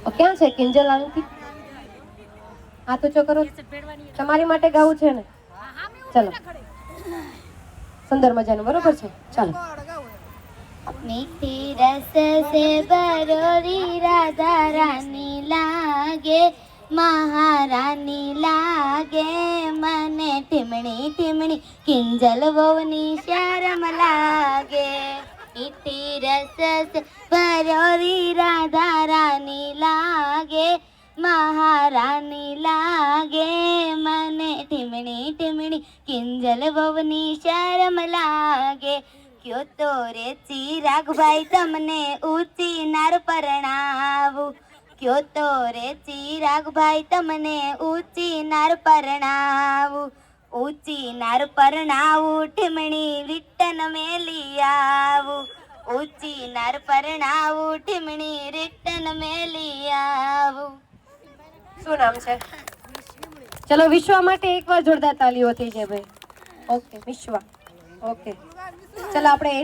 ક્યાં છે કિંજલ આંટી? હાથ ઊંચો કરો. તમારી માટે ગાવું છે ને? ચલો, સુંદર મજાનું, બરોબર છે? ચાલો. मीठी रस से बरोरी राधा रानी लागे, महारानी लागे, मने टिमणी टिमणी किंजल वोनी शर्म लागे। मीठी रस से बरोरी राधा रानी लागे, महारानी लागे, मने टिमणी टिमणी किंजल वोनी शर्म लागे। क्यों तो रे चिराग भाई तमने ऊंची नार परणावू, क्यों तो रे चिराग भाई तमने ऊंची नार परणावू, ऊंची नार परणावू ઠીમણી रिटन मेली आवू, ऊंची नार परणावू ઠીમણી रिटन मेली आवू। શું નામ છે? ચલો, વિશ્વા માટે એકવાર જોરદાર તાલીઓ થઈ જાય ભાઈ. ઓકે, વિશ્વા. ઓકે, ચલો આપણે